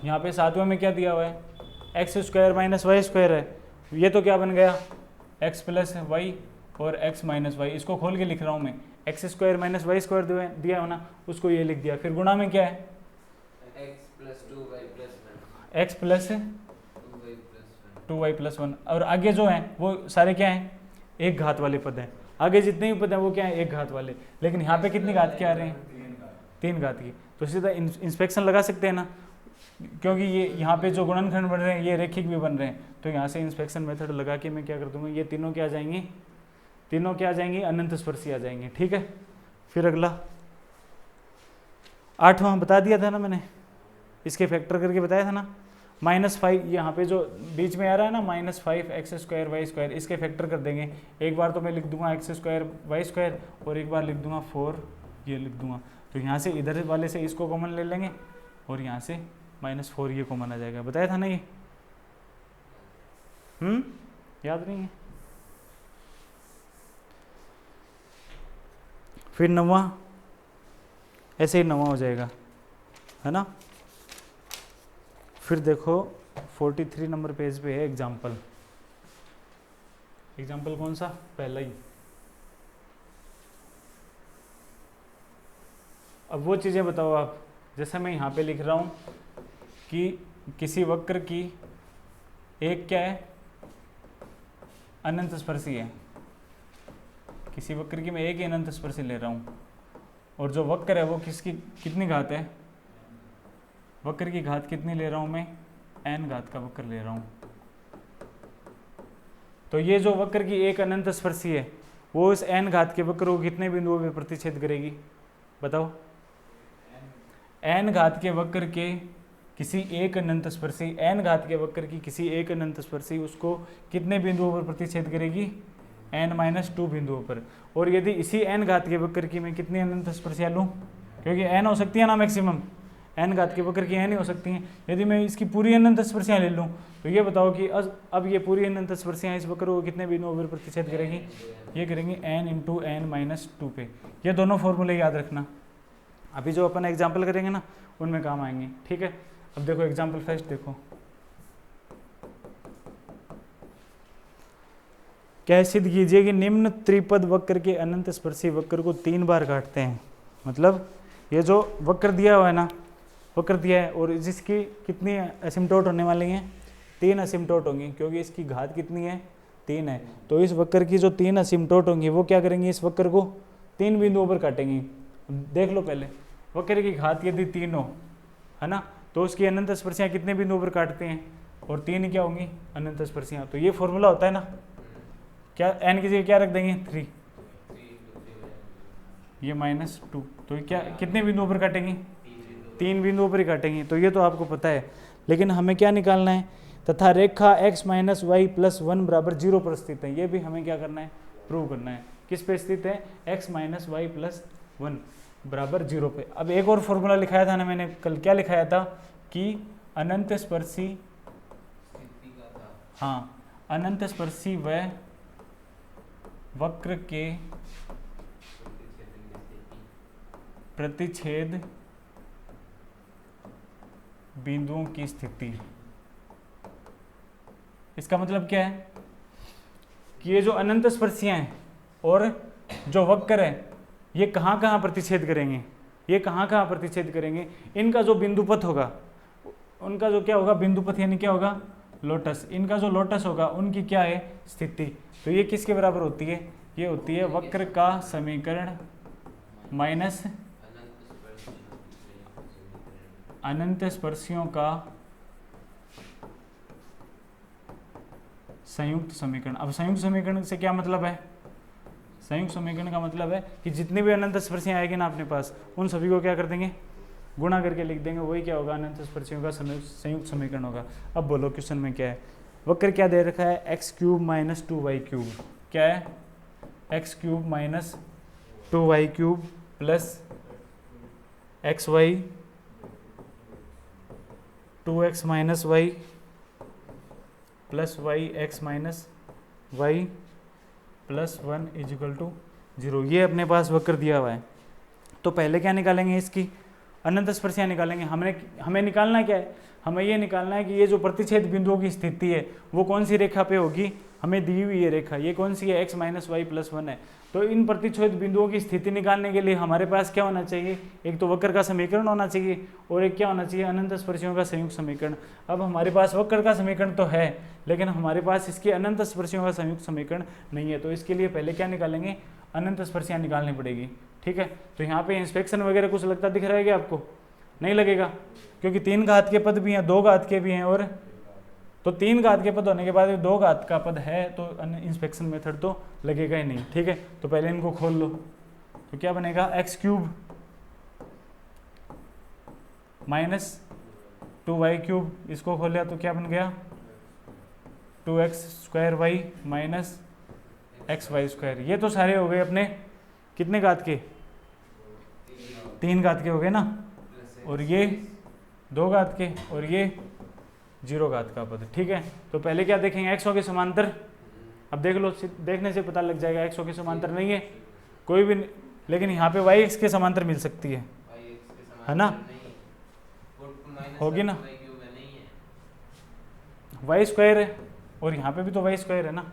यहाँ पे सातवें में क्या दिया हुआ है x square minus y square है, ये तो क्या बन गया एक्स प्लस वाई और एक्स माइनस वाई, इसको खोल के लिख रहा हूँ मैं, x square minus y square दिया हो ना, उसको ये लिख दिया। फिर गुणा में क्या है एक्स प्लस 2y प्लस 1, और आगे जो हैं वो सारे क्या हैं एक घात वाले पद हैं, आगे जितने भी पद हैं वो क्या है एक घात वाले, लेकिन यहाँ पे कितनी घात के आ रहे हैं 3 घात की। तो सीधा इंस्पेक्शन लगा सकते हैं ना, क्योंकि ये यहाँ पे जो गुणनखंड बन रहे हैं ये रेखिक भी बन रहे हैं, तो यहाँ से इंस्पेक्शन मेथड लगा के मैं क्या कर दूंगा, ये तीनों क्या आ जाएंगे, तीनों क्या आ जाएंगे अनंत स्पर्शी आ जाएंगे, ठीक है। फिर अगला 8वां बता दिया था ना मैंने, इसके फैक्टर करके बताया था ना, -5 यहाँ पे जो बीच में आ रहा है ना -5 एक्स स्क्वायर वाई स्क्वायर, इसके फैक्टर कर देंगे। एक बार तो मैं लिख दूंगा एक्स स्क्वायर वाई स्क्वायर और एक बार लिख दूंगा 4 ये लिख दूंगा। तो यहाँ से इधर वाले से इसको कॉमन ले लेंगे और यहाँ से -4 ये कॉमन आ जाएगा, बताया था ना ये, याद नहीं है। फिर 9वां ऐसे ही 9वां हो जाएगा, है ना। फिर देखो 43 नंबर पेज पे है एग्जाम्पल, एग्जाम्पल कौन सा, पहला ही। अब वो चीज़ें बताओ आप, जैसे मैं यहाँ पे लिख रहा हूँ कि किसी वक्र की एक क्या है अनंत स्पर्शी है, किसी वक्र की मैं एक ही अनंत स्पर्शी ले रहा हूँ, और जो वक्र है वो किसकी कितनी घात है, वक्र की घात कितनी ले रहा हूँ मैं n घात का वक्र ले रहा हूँ। तो ये जो वक्र की एक अनंत स्पर्शी है वो इस n घात के वक्र को कितने बिंदुओं पे प्रतिच्छेद करेगी, बताओ। n घात के वक्र के किसी एक अनंत स्पर्शी n घात के वक्र की किसी एक अनंत स्पर्शी उसको कितने बिंदुओं पर प्रतिच्छेद करेगी, n-2 बिंदुओं पर। और यदि इसी n घात के वक्र की मैं कितनी अनंत स्पर्शियाँ लूँ, क्योंकि n हो सकती है ना मैक्सिमम, n घात के वक्र की n ही हो सकती हैं। यदि मैं इसकी पूरी अनंत स्पर्शियाँ ले लूँ तो ये बताओ कि अब ये पूरी अनंत स्पर्शियाँ इस वक्र को कितने बिंदुओं पर प्रतिच्छेद करेगी, ये करेंगी n×n-2 पे। ये दोनों फॉर्मूले याद रखना, अभी जो अपन एग्जाम्पल करेंगे ना उनमें काम आएंगे, ठीक है। अब देखो एग्जाम्पल फर्स्ट देखो, क्या सिद्ध कीजिए कि निम्न त्रिपद वक्र के अनंत स्पर्शी वक्र को 3 बार काटते हैं। मतलब ये जो वक्र दिया हुआ है ना, वक्र दिया है और जिसकी कितनी असिम्प्टोट होने वाली हैं, 3 असिम्प्टोट होंगी, क्योंकि इसकी घात कितनी है, 3 है। तो इस वक्र की जो 3 असिम्प्टोट होंगी वो क्या करेंगी, इस वक्र को 3 बिंदुओं पर काटेंगी। देख लो पहले, वक्र की घात यदि 3 हो, है ना, तो उसकी अनंत स्पर्शियाँ कितने बिंदुओं पर काटते हैं, और 3 क्या होंगी अनंत स्पर्शियाँ। तो ये फॉर्मूला होता है ना, क्या n की जगह क्या रख देंगे 3, ये -2, तो क्या कितने बिंदुओं पर काटेंगी, 3 बिंदुओं पर ही काटेंगे। तो ये तो आपको पता है, लेकिन हमें क्या निकालना है, तथा रेखा x - y + 1 = 0 पर स्थित है। ये भी हमें क्या करना है, प्रूव करना है। किस पे स्थित है, x - y + 1 = 0 पे। अब एक और फॉर्मूला लिखाया था ना मैंने कल, क्या लिखाया था कि अनंत स्पर्शी, हाँ, अनंत स्पर्शी व वक्र के प्रतिच्छेद बिंदुओं की स्थिति। इसका मतलब क्या है कि ये जो अनंत स्पर्शियां हैं और जो वक्र है ये कहाँ कहाँ प्रतिच्छेद करेंगे, ये कहाँ कहाँ प्रतिच्छेद करेंगे, इनका जो बिंदुपथ होगा, उनका जो क्या होगा बिंदुपथ, यानी क्या होगा लोटस, इनका जो लोटस होगा उनकी क्या है स्थिति। तो ये किसके बराबर होती है, ये होती है वक्र का समीकरण माइनस अनंत स्पर्शियों का संयुक्त समीकरण। अब संयुक्त समीकरण से क्या मतलब है, संयुक्त समीकरण का मतलब है कि जितनी भी अनंत स्पर्शियाँ आएगी ना अपने पास, उन सभी को क्या कर देंगे, गुणा करके लिख देंगे, वही क्या होगा अनंत स्पर्शियों का संयुक्त समीकरण होगा। अब बोलो क्वेश्चन में क्या है, वक्र क्या दे रखा है, x³ - 2y³, क्या है x³ - 2y³ plus xy 2x - y plus yx - y + 1 = 0। ये अपने पास वक्र दिया हुआ है। तो पहले क्या निकालेंगे, इसकी अनंत स्पर्शियाँ निकालेंगे। हमें निकालना क्या है, हमें ये निकालना है कि ये जो प्रतिच्छेद बिंदुओं की स्थिति है वो कौन सी रेखा पे होगी, हमें दी हुई ये रेखा, ये कौन सी है, x - y + 1 है। तो इन प्रतिच्छेद बिंदुओं की स्थिति निकालने के लिए हमारे पास क्या होना चाहिए, एक तो वक्र का समीकरण होना चाहिए और एक क्या होना चाहिए, अनंत स्पर्शियों का संयुक्त समीकरण। अब हमारे पास वक्र का समीकरण तो है, लेकिन हमारे पास इसके अनंत स्पर्शियों का संयुक्त समीकरण नहीं है। तो इसके लिए पहले क्या निकालेंगे, अनंत स्पर्शियाँ निकालनी पड़ेगी, ठीक है। तो यहाँ पे इंस्पेक्शन वगैरह कुछ लगता दिख रहा है क्या आपको, नहीं लगेगा, क्योंकि 3 घात के पद भी हैं, 2 घात के भी हैं, और तो 3 घात के पद होने के बाद 2 घात का पद है, तो इंस्पेक्शन मेथड तो लगेगा ही नहीं, ठीक है। तो पहले इनको खोल लो, तो क्या बनेगा, x³ - 2y³, इसको खोल लिया तो क्या बन गया 2x² - xy²। ये तो सारे हो गए अपने कितने घात के, 3 घात के हो गए ना, और ये 2 घात के, और ये 0 घात का पद, ठीक है। तो पहले क्या देखेंगे, x के समांतर। अब देख लो, देखने से पता लग जाएगा x के समांतर नहीं है कोई भी, लेकिन यहाँ पे y के समांतर मिल सकती है ना, होगी ना, y² है, और यहाँ पे भी तो y² है ना,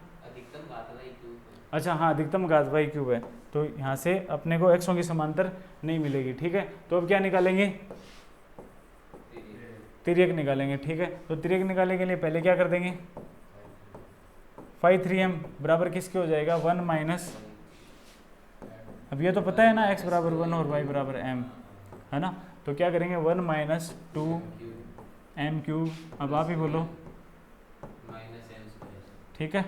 अच्छा हाँ, अधिकतम घात y³ है, तो यहाँ से अपने को x की समांतर नहीं मिलेगी, ठीक है। तो अब क्या निकालेंगे, तिर्यक निकालेंगे, ठीक है। तो तिर्यक निकालने के लिए पहले क्या कर देंगे, φ3m बराबर किसके हो जाएगा, 1 माइनस, अब ये तो पता है ना x = 1 और y = m, है ना। तो क्या करेंगे 1 - 2m³, अब आप ही बोलो, ठीक है।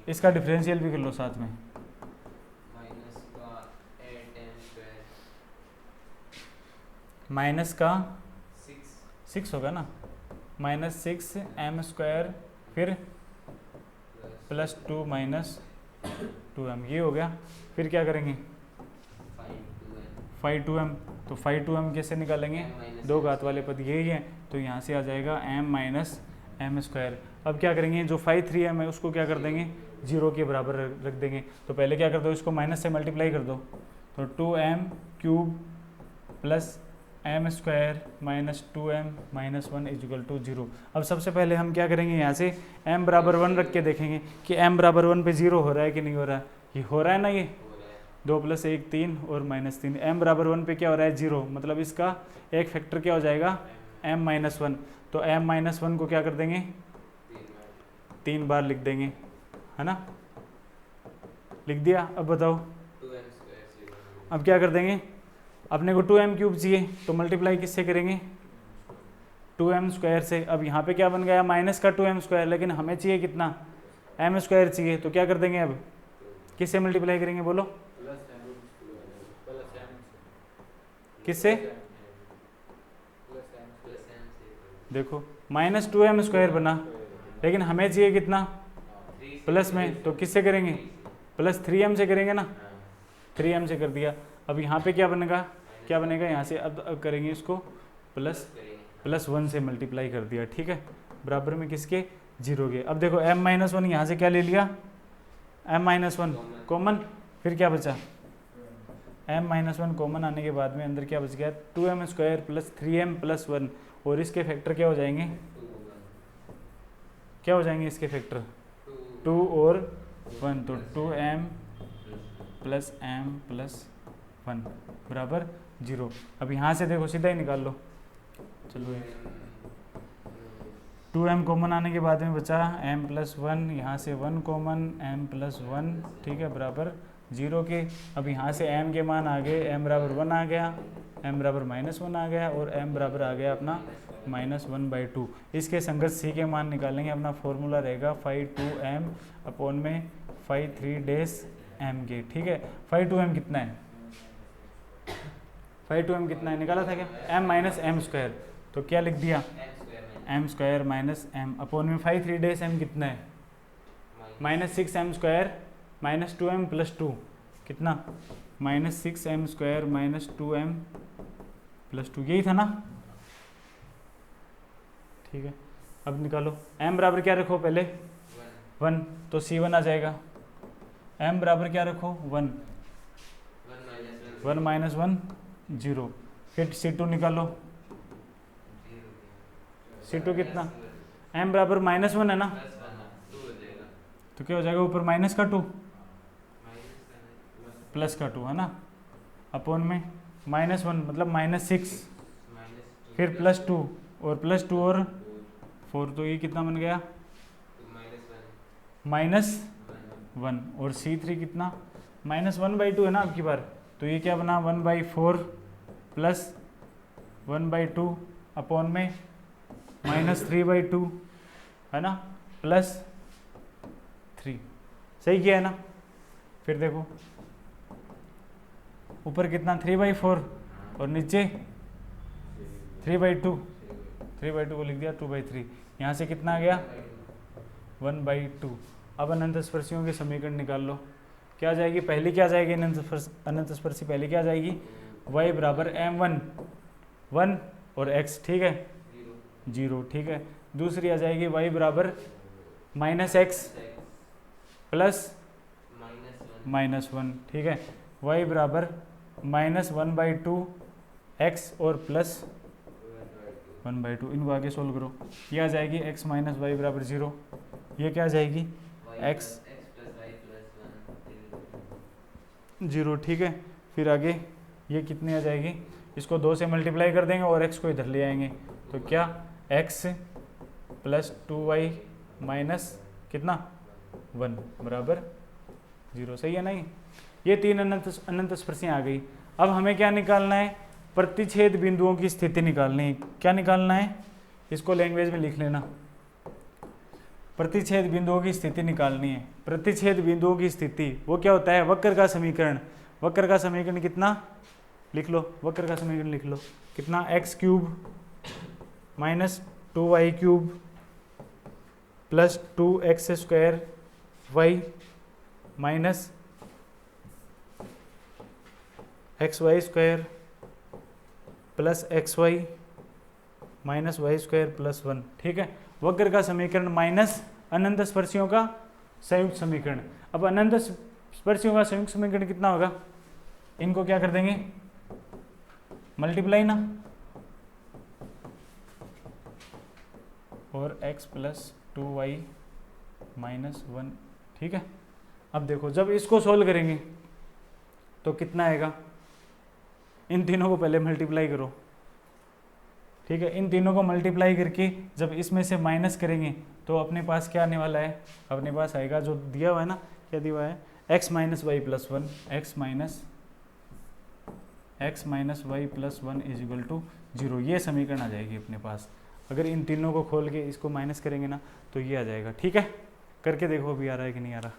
इसका डिफरेंशियल भी कर लो साथ में, माइनस का 6 होगा ना, -6m² फिर +2 -2m, ये हो गया। फिर क्या करेंगे 5 तो 5 कैसे निकालेंगे, दो घात वाले पद यही है, तो यहाँ से आ जाएगा m - m²। अब क्या करेंगे, जो 5 3m है उसको क्या कर देंगे 0 के बराबर रख देंगे। तो पहले क्या कर दो, इसको माइनस से मल्टीप्लाई कर दो, तो 2m³ + m² - 2m - 1 = 0। अब सबसे पहले हम क्या करेंगे, यहाँ से m बराबर 1 रख के देखेंगे कि m बराबर 1 पे 0 हो रहा है कि नहीं हो रहा है। ये हो रहा है ना, ये 2 + 1 3 और -3, m बराबर 1 पे क्या हो रहा है 0, मतलब इसका एक फैक्टर क्या हो जाएगा m - 1। तो m - 1 को क्या कर देंगे 3 बार लिख देंगे, है ना, लिख दिया। अब बताओ अब क्या कर देंगे, अपने को 2m³ चाहिए तो मल्टीप्लाई किससे करेंगे 2m² से। अब यहाँ पे क्या बन गया माइनस का 2m², लेकिन हमें चाहिए कितना m² चाहिए, तो क्या कर देंगे अब किससे मल्टीप्लाई करेंगे बोलो, किससे, देखो -2m² बना, लेकिन हमें चाहिए कितना प्लस में, तो किससे करेंगे +3m से करेंगे ना, 3m से कर दिया। अब यहाँ पे क्या बनेगा, क्या बनेगा यहाँ से, अब करेंगे इसको +1 से मल्टीप्लाई कर दिया, ठीक है, बराबर में किसके 0 के। अब देखो m - 1 यहाँ से क्या ले लिया m - 1 कॉमन, फिर क्या बचा m - 1 कॉमन आने के बाद में अंदर क्या बच गया 2m² + 3m + 1, और इसके फैक्टर क्या हो जाएंगे, क्या हो जाएंगे इसके फैक्टर 2 और 1, तो 2m + m + 1 बराबर 0। अब यहाँ से देखो सीधा ही निकाल लो, चलो 2m कॉमन आने के बाद में बचा m + 1, यहाँ से 1 कॉमन m + 1, ठीक है, बराबर 0 के। अब यहाँ से m के मान आ गए, m बराबर 1 आ गया, m बराबर -1 आ गया, और m बराबर आ गया अपना -1/2। इसके संगत c के मान निकालेंगे, अपना फॉर्मूला रहेगा 5 2m में 5 3m के, ठीक है। 5 2m कितना है, 5 2m कितना है निकाला था क्या, m - m², तो क्या लिख दिया m² - m में 5 3m कितना है -6m² - 2m + 2 कितना -6m² - 2m + 2, यही था ना, ठीक है। अब निकालो m बराबर क्या रखो पहले 1, तो c1 आ जाएगा, m बराबर क्या रखो 1 1 - 1 0, फिर c2 निकालो, c2 कितना m बराबर -1 है ना, तो क्या हो जाएगा ऊपर -2 +2 है ना, अपॉन में -1 मतलब -6, फिर +2 और +2 और 4, तो ये कितना बन गया -1, और c3 कितना -1/2 है ना आपकी बार, तो ये क्या बना 1/4 + 1/2 अपॉन में -3/2 है ना, +3, सही किया है ना। फिर देखो ऊपर कितना 3/4 और नीचे 3/2, 3/2 को लिख दिया 2/3, यहाँ से कितना आ गया 1/2। अब अनंत स्पर्शियों के समीकरण निकाल लो, क्या आ जाएगी, पहली क्या आ जाएगी अनंत स्पर्शी पहले क्या आ जाएगी y बराबर m1 1 और x, ठीक है 0, ठीक है। दूसरी आ जाएगी y बराबर -x + -1, ठीक है, y बराबर -1/2 x और +1/2, इनको आगे सोल्व करो, ये आ जाएगी x - y बराबर 0, ये क्या आ जाएगी x 0, ठीक है। फिर आगे ये कितनी आ जाएगी, इसको 2 से मल्टीप्लाई कर देंगे और x को इधर ले आएंगे, तो क्या x + 2y माइनस कितना 1 बराबर 0, सही है नहीं। ये 3 अनंत स्पर्शियाँ आ गई। अब हमें क्या निकालना है, प्रतिच्छेद बिंदुओं की स्थिति निकालनी है। क्या निकालना है, इसको लैंग्वेज में लिख लेना, प्रतिच्छेद बिंदुओं की स्थिति निकालनी है। प्रतिच्छेद बिंदुओं की स्थिति वो क्या होता है, वक्र का समीकरण। वक्र का समीकरण कितना लिख लो, वक्र का समीकरण लिख लो, कितना x cube minus 2y cube plus 2x square y minus x y square plus x y minus y square plus 1। ठीक है, वक्र का समीकरण माइनस अनंत स्पर्शियों का संयुक्त समीकरण। अब अनंत स्पर्शियों का संयुक्त समीकरण कितना होगा, इनको क्या कर देंगे, मल्टीप्लाई ना, और x प्लस 2y माइनस 1। ठीक है, अब देखो जब इसको सोल्व करेंगे तो कितना आएगा, इन तीनों को पहले मल्टीप्लाई करो। ठीक है, इन तीनों को मल्टीप्लाई करके जब इसमें से माइनस करेंगे तो अपने पास क्या आने वाला है, अपने पास आएगा जो दिया हुआ है ना, क्या दिया हुआ है, x minus y plus 1, x minus y plus 1 is equal to 0। ये समीकरण आ जाएगी अपने पास। अगर इन तीनों को खोल के इसको माइनस करेंगे ना तो ये आ जाएगा। ठीक है, करके देखो अभी आ रहा है कि नहीं आ रहा।